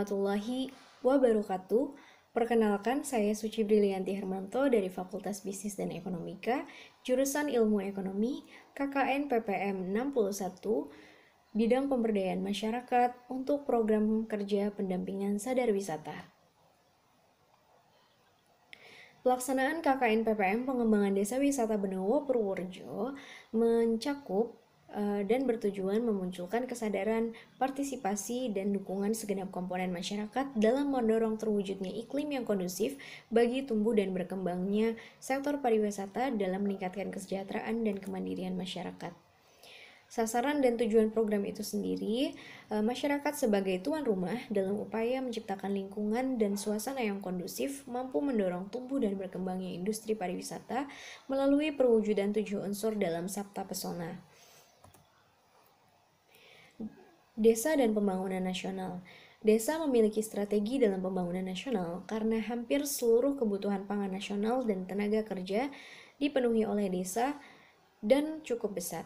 warahmatullahi wabarakatuh. Perkenalkan, saya Suci Brilianti Hermanto dari Fakultas Bisnis dan Ekonomika, jurusan Ilmu Ekonomi, KKN PPM 61, bidang pemberdayaan masyarakat untuk program kerja pendampingan sadar wisata. Pelaksanaan KKN PPM pengembangan Desa Wisata Benowo Purworejo mencakup dan bertujuan memunculkan kesadaran, partisipasi, dan dukungan segenap komponen masyarakat dalam mendorong terwujudnya iklim yang kondusif bagi tumbuh dan berkembangnya sektor pariwisata dalam meningkatkan kesejahteraan dan kemandirian masyarakat. Sasaran dan tujuan program itu sendiri, masyarakat sebagai tuan rumah dalam upaya menciptakan lingkungan dan suasana yang kondusif mampu mendorong tumbuh dan berkembangnya industri pariwisata melalui perwujudan 7 unsur dalam Sabta Pesona. Desa dan pembangunan nasional. Desa memiliki strategi dalam pembangunan nasional karena hampir seluruh kebutuhan pangan nasional dan tenaga kerja dipenuhi oleh desa dan cukup besar.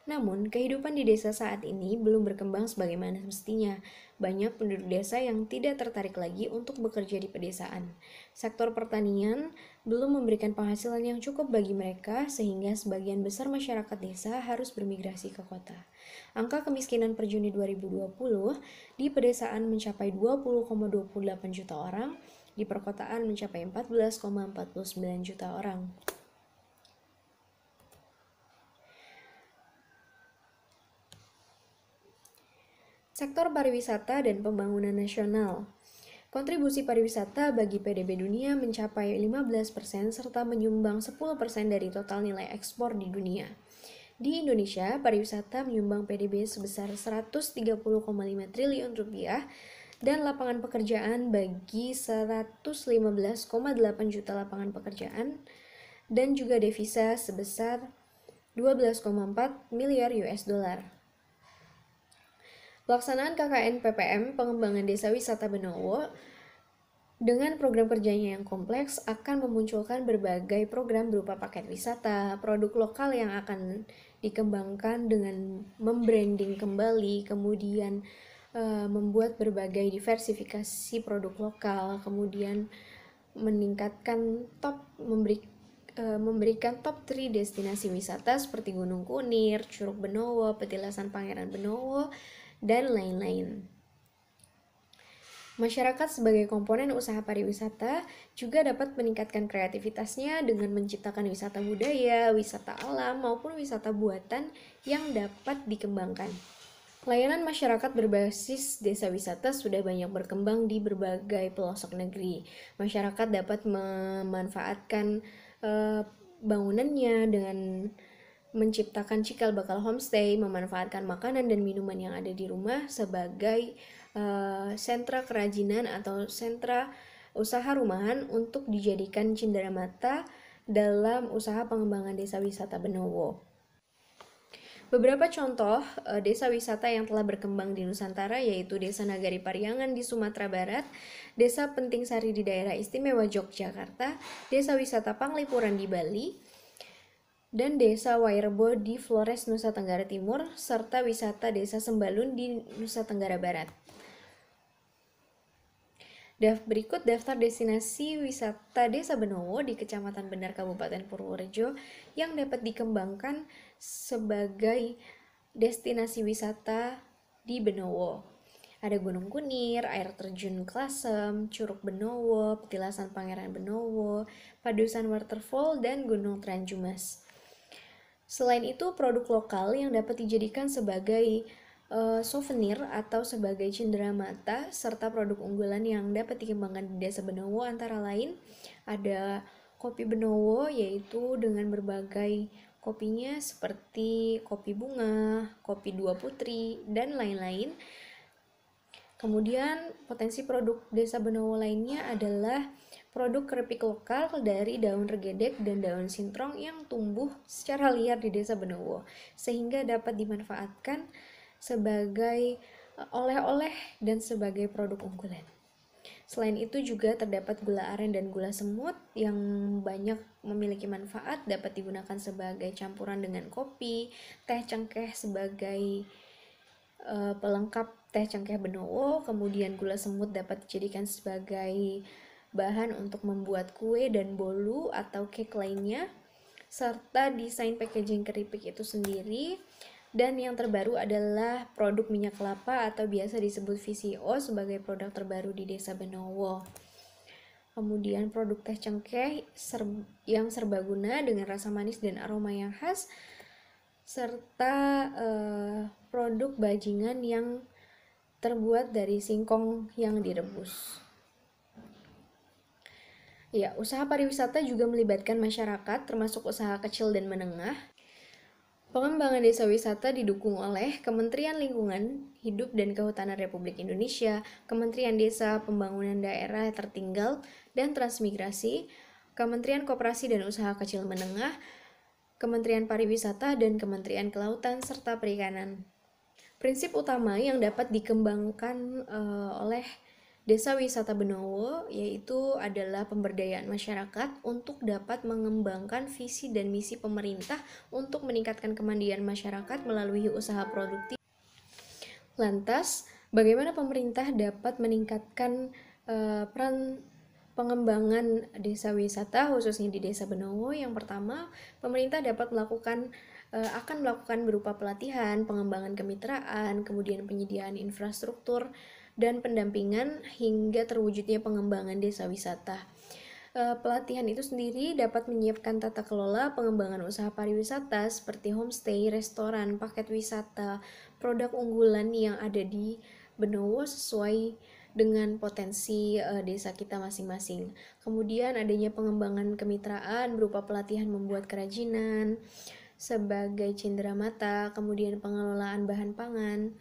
Namun, kehidupan di desa saat ini belum berkembang sebagaimana mestinya. Banyak penduduk desa yang tidak tertarik lagi untuk bekerja di pedesaan. Sektor pertanian belum memberikan penghasilan yang cukup bagi mereka, sehingga sebagian besar masyarakat desa harus bermigrasi ke kota. Angka kemiskinan per Juni 2020 di pedesaan mencapai 20,28 juta orang, di perkotaan mencapai 14,49 juta orang. Sektor pariwisata dan pembangunan nasional. Kontribusi pariwisata bagi PDB dunia mencapai 15% serta menyumbang 10% dari total nilai ekspor di dunia. Di Indonesia, pariwisata menyumbang PDB sebesar 130,5 triliun rupiah dan lapangan pekerjaan bagi 115,8 juta lapangan pekerjaan dan juga devisa sebesar 12,4 miliar US dollar. Pelaksanaan KKN PPM pengembangan Desa Wisata Benowo dengan program kerjanya yang kompleks akan memunculkan berbagai program berupa paket wisata, produk lokal yang akan dikembangkan dengan membranding kembali, kemudian membuat berbagai diversifikasi produk lokal, kemudian meningkatkan memberikan top 3 destinasi wisata seperti Gunung Kunir, Curug Benowo, Petilasan Pangeran Benowo, dan lain-lain. Masyarakat sebagai komponen usaha pariwisata juga dapat meningkatkan kreativitasnya dengan menciptakan wisata budaya, wisata alam, maupun wisata buatan yang dapat dikembangkan. Layanan masyarakat berbasis desa wisata sudah banyak berkembang di berbagai pelosok negeri. Masyarakat dapat memanfaatkan bangunannya dengan menciptakan cikal bakal homestay, memanfaatkan makanan dan minuman yang ada di rumah sebagai sentra kerajinan atau sentra usaha rumahan untuk dijadikan cenderamata dalam usaha pengembangan desa wisata Benowo. Beberapa contoh desa wisata yang telah berkembang di Nusantara yaitu Desa Nagari Pariangan di Sumatera Barat, Desa Penting Sari di daerah istimewa Yogyakarta, Desa Wisata Panglipuran di Bali, dan Desa Wairebo di Flores, Nusa Tenggara Timur, serta wisata Desa Sembalun di Nusa Tenggara Barat. Berikut daftar destinasi wisata Desa Benowo di Kecamatan Benar, Kabupaten Purworejo yang dapat dikembangkan sebagai destinasi wisata di Benowo. Ada Gunung Kunir, air terjun Klasem, Curug Benowo, Petilasan Pangeran Benowo, Padusan Waterfall, dan Gunung Tranjumas. Selain itu, produk lokal yang dapat dijadikan sebagai souvenir atau sebagai cenderamata serta produk unggulan yang dapat dikembangkan di Desa Benowo antara lain ada kopi Benowo, yaitu dengan berbagai kopinya seperti kopi bunga, kopi dua putri, dan lain-lain. Kemudian potensi produk Desa Benowo lainnya adalah produk keripik lokal dari daun regedek dan daun sintrong yang tumbuh secara liar di Desa Benowo, sehingga dapat dimanfaatkan sebagai oleh-oleh dan sebagai produk unggulan. Selain itu juga terdapat gula aren dan gula semut yang banyak memiliki manfaat, dapat digunakan sebagai campuran dengan kopi, teh cengkeh sebagai pelengkap teh cengkeh Benowo, kemudian gula semut dapat dijadikan sebagai bahan untuk membuat kue dan bolu atau cake lainnya, serta desain packaging keripik itu sendiri. Dan yang terbaru adalah produk minyak kelapa atau biasa disebut VCO sebagai produk terbaru di Desa Benowo. Kemudian produk teh cengkeh yang serbaguna dengan rasa manis dan aroma yang khas, serta produk bajingan yang terbuat dari singkong yang direbus. Ya, usaha pariwisata juga melibatkan masyarakat, termasuk usaha kecil dan menengah. Pengembangan desa wisata didukung oleh Kementerian Lingkungan Hidup dan Kehutanan Republik Indonesia, Kementerian Desa Pembangunan Daerah Tertinggal dan Transmigrasi, Kementerian Koperasi dan Usaha Kecil Menengah, Kementerian Pariwisata, dan Kementerian Kelautan serta Perikanan. Prinsip utama yang dapat dikembangkan oleh Desa Wisata Benowo yaitu adalah pemberdayaan masyarakat untuk dapat mengembangkan visi dan misi pemerintah untuk meningkatkan kemandirian masyarakat melalui usaha produktif. Lantas, bagaimana pemerintah dapat meningkatkan peran pengembangan desa wisata khususnya di Desa Benowo? Yang pertama, pemerintah dapat akan melakukan berupa pelatihan, pengembangan kemitraan, kemudian penyediaan infrastruktur dan pendampingan hingga terwujudnya pengembangan desa wisata. Pelatihan itu sendiri dapat menyiapkan tata kelola pengembangan usaha pariwisata seperti homestay, restoran, paket wisata, produk unggulan yang ada di Benowo sesuai dengan potensi desa kita masing-masing. Kemudian adanya pengembangan kemitraan berupa pelatihan membuat kerajinan sebagai cenderamata, kemudian pengelolaan bahan pangan,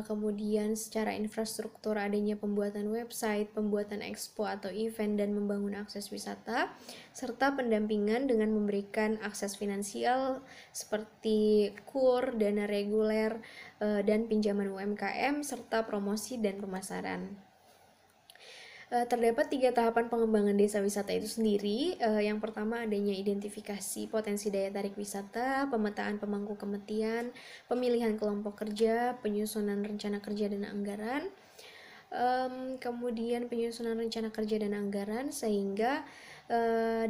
kemudian secara infrastruktur adanya pembuatan website, pembuatan expo atau event dan membangun akses wisata, serta pendampingan dengan memberikan akses finansial seperti KUR, dana reguler, dan pinjaman UMKM, serta promosi dan pemasaran. Terdapat 3 tahapan pengembangan desa wisata itu sendiri. Yang pertama adanya identifikasi potensi daya tarik wisata, pemetaan pemangku kematian, pemilihan kelompok kerja, penyusunan rencana kerja dan anggaran. Kemudian penyusunan rencana kerja dan anggaran, sehingga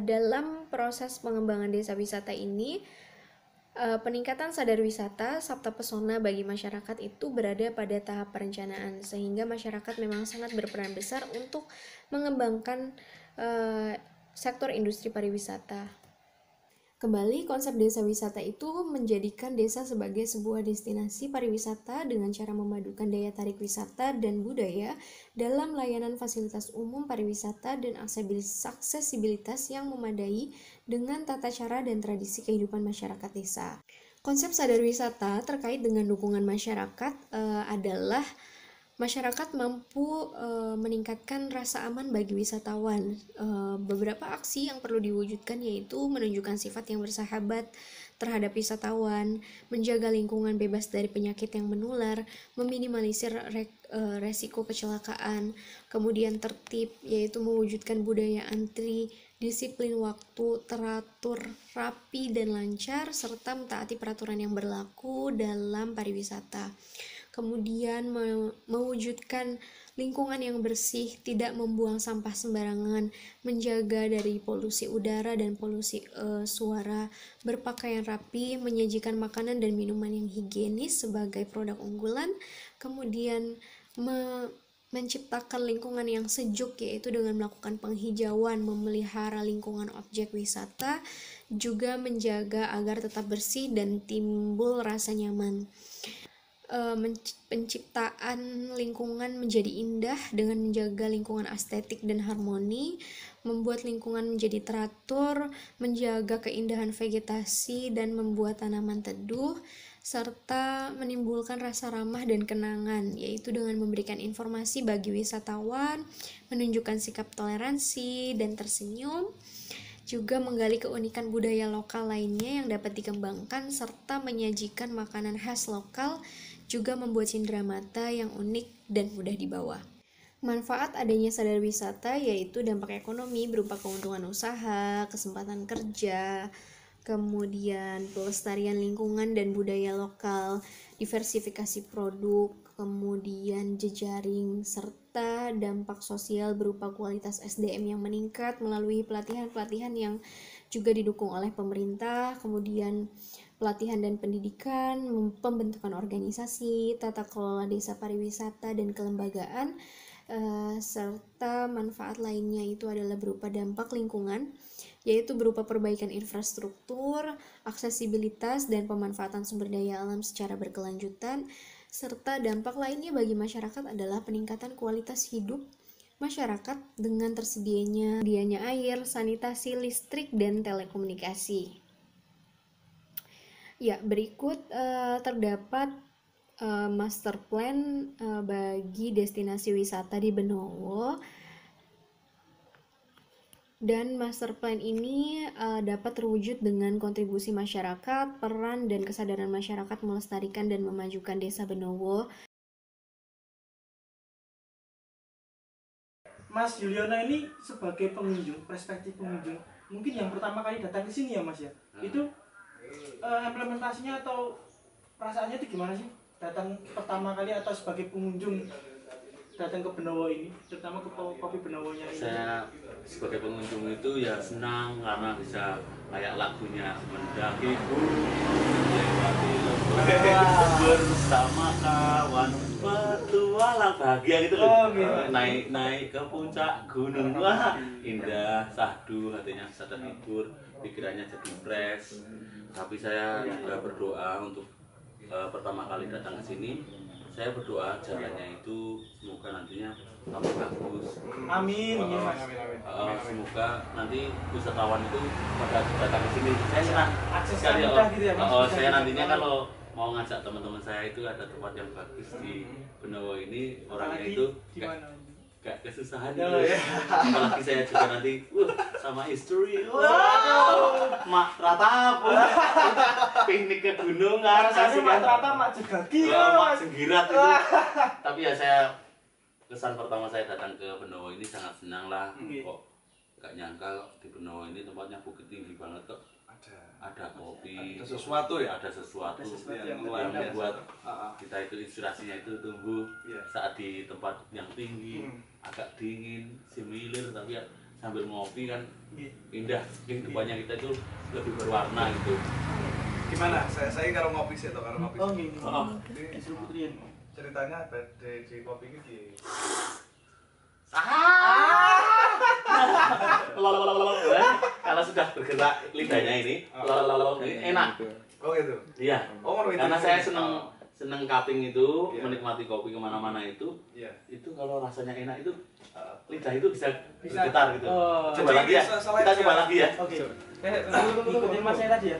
dalam proses pengembangan desa wisata ini peningkatan sadar wisata sabta pesona bagi masyarakat itu berada pada tahap perencanaan, sehingga masyarakat memang sangat berperan besar untuk mengembangkan sektor industri pariwisata. Kembali, konsep desa wisata itu menjadikan desa sebagai sebuah destinasi pariwisata dengan cara memadukan daya tarik wisata dan budaya dalam layanan fasilitas umum pariwisata dan aksesibilitas yang memadai dengan tata cara dan tradisi kehidupan masyarakat desa. Konsep sadar wisata terkait dengan dukungan masyarakat adalah masyarakat mampu meningkatkan rasa aman bagi wisatawan. Beberapa aksi yang perlu diwujudkan yaitu menunjukkan sifat yang bersahabat terhadap wisatawan, menjaga lingkungan bebas dari penyakit yang menular, meminimalisir resiko kecelakaan, kemudian tertib yaitu mewujudkan budaya antri, disiplin waktu, teratur, rapi dan lancar, serta mentaati peraturan yang berlaku dalam pariwisata. Kemudian mewujudkan lingkungan yang bersih, tidak membuang sampah sembarangan, menjaga dari polusi udara dan polusi suara, berpakaian rapi, menyajikan makanan dan minuman yang higienis sebagai produk unggulan, kemudian menciptakan lingkungan yang sejuk yaitu dengan melakukan penghijauan, memelihara lingkungan objek wisata, juga menjaga agar tetap bersih dan timbul rasa nyaman. Penciptaan lingkungan menjadi indah dengan menjaga lingkungan estetik dan harmoni, membuat lingkungan menjadi teratur, menjaga keindahan vegetasi dan membuat tanaman teduh, serta menimbulkan rasa ramah dan kenangan, yaitu dengan memberikan informasi bagi wisatawan, menunjukkan sikap toleransi dan tersenyum, juga menggali keunikan budaya lokal lainnya yang dapat dikembangkan, serta menyajikan makanan khas lokal, juga membuat cenderamata yang unik dan mudah dibawa. Manfaat adanya sadar wisata yaitu dampak ekonomi berupa keuntungan usaha, kesempatan kerja, kemudian pelestarian lingkungan dan budaya lokal, diversifikasi produk, kemudian jejaring, serta dampak sosial berupa kualitas SDM yang meningkat melalui pelatihan-pelatihan yang juga didukung oleh pemerintah, kemudian pelatihan dan pendidikan, pembentukan organisasi, tata kelola desa pariwisata dan kelembagaan, serta manfaat lainnya itu adalah berupa dampak lingkungan, yaitu berupa perbaikan infrastruktur, aksesibilitas, dan pemanfaatan sumber daya alam secara berkelanjutan, serta dampak lainnya bagi masyarakat adalah peningkatan kualitas hidup masyarakat dengan tersedianya air, sanitasi, listrik, dan telekomunikasi. Ya, berikut terdapat master plan bagi destinasi wisata di Benowo. Dan master plan ini dapat terwujud dengan kontribusi masyarakat, peran dan kesadaran masyarakat melestarikan dan memajukan Desa Benowo. Mas Yuliana ini sebagai pengunjung, perspektif pengunjung, mungkin yang pertama kali datang ke sini ya Mas ya, itu implementasinya atau perasaannya itu gimana sih? Datang pertama kali atau sebagai pengunjung datang ke Benowo ini, terutama ke kopi Benowonya ini? Saya sebagai pengunjung itu ya senang karena bisa kayak lagunya mendaki gunung melewati lembah bersama kawan petualang, bahagia gitu loh. Naik ke puncak gunung, wah indah, sahdu, hatinya bisa terhibur, pikirannya jadi fresh. Tapi saya juga berdoa untuk pertama kali datang ke sini, saya berdoa jalannya itu semoga nantinya tambah bagus. Amin. Semoga nanti wisatawan itu pada datang ke sini. Saya senang sekali gitu ya, Mas? saya nantinya kalau mau ngajak teman-teman saya itu ada tempat yang bagus di Benowo ini, orangnya itu gak kesusahan gitu. Apalagi saya juga nanti sama istri, mak ratap, piknik ke gunung kan, rasanya mak ratap, mak jegagi, mak jenggirat itu. Tapi ya saya kesan pertama saya datang ke Benowo ini sangat senang lah. Kok gak nyangka di Benowo ini tempatnya bukit tinggi banget kok. Ada kopi, ada sesuatu ya, ada sesuatu yang membuat kita itu inspirasinya itu tumbuh saat di tempat yang tinggi, agak dingin, similir tapi ya sambil ngopi kan indah, kehidupannya kita itu lebih berwarna gitu. Gimana? Saya kalau ngopi sih atau kalau ngopi. Oh gini. Ceritanya ada di kopi ini. Kalau sudah bergerak lidahnya ini, enak. Oh gitu. Iya. Karena saya seneng cupping itu, menikmati kopi kemana-mana itu. Itu kalau rasanya enak itu lidah itu bisa bergetar gitu. Coba lagi ya. Kita coba lagi ya. Oke. Ikutin Mas saya tadi ya.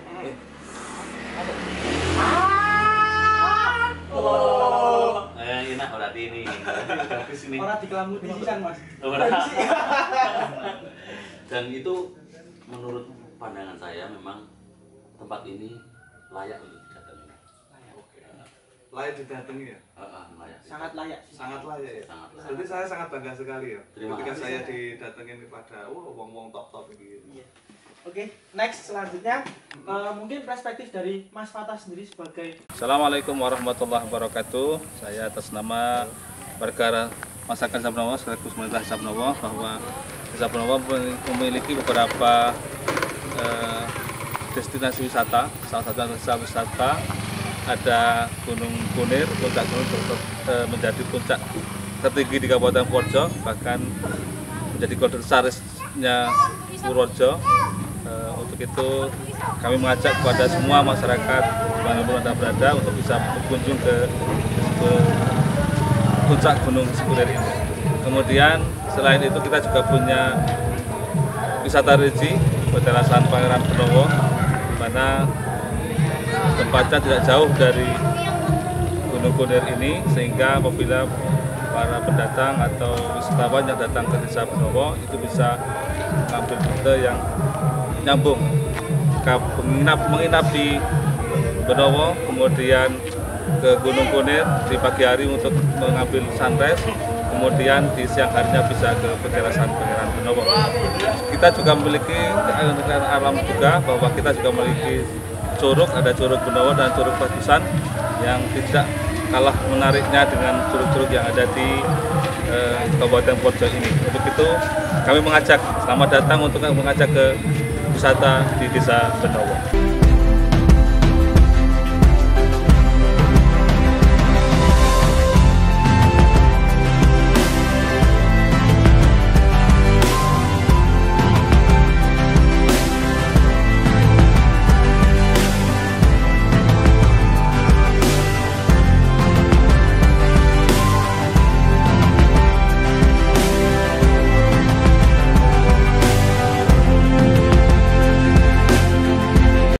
Enak berarti ini. Bagus ini. Orang dikelamuti sisan Mas. Dan itu menurut pandangan saya memang tempat ini layak untuk didatangi. Layak didatangi ya? Layak. Sangat layak. Sangat layak ya? Sangat layak. Jadi saya sangat bangga sekali ya ketika kasih. saya didatengin kepada wong-wong top-top ini. Iya. Oke, next selanjutnya mungkin perspektif dari Mas Fatah sendiri sebagai. Assalamualaikum warahmatullahi wabarakatuh. Saya atas nama warga masyarakat Desa Benowo sekaligus pemerintah Desa Benowo bahwa Desa Benowo memiliki beberapa destinasi wisata. Salah satu desa wisata ada Gunung Kunir, puncak gunung menjadi puncak tertinggi di Kabupaten Purworejo, bahkan menjadi golden sarisnya Purworejo. Untuk itu kami mengajak kepada semua masyarakat dimanapun Anda berada untuk bisa berkunjung ke puncak Gunung Kunir ini. Kemudian selain itu kita juga punya wisata religi Pedalasan Pangeran Benowo, di mana tempatnya tidak jauh dari Gunung Kunir ini, sehingga apabila para pendatang atau wisatawan yang datang ke Desa Benowo itu bisa mengambil rute yang nyambung, menginap di Benowo, kemudian ke Gunung Kunir di pagi hari untuk mengambil sunrise, kemudian di siang harinya bisa ke Pedalasan Pangeran Benowo. Kita juga memiliki keanekaragaman alam juga, bahwa kita juga memiliki curug, ada curug Benowo dan curug Padusan yang tidak kalah menariknya dengan curug-curug yang ada di Kabupaten Poso ini. Untuk itu kami mengajak, selamat datang untuk mengajak ke wisata di Desa Benowo.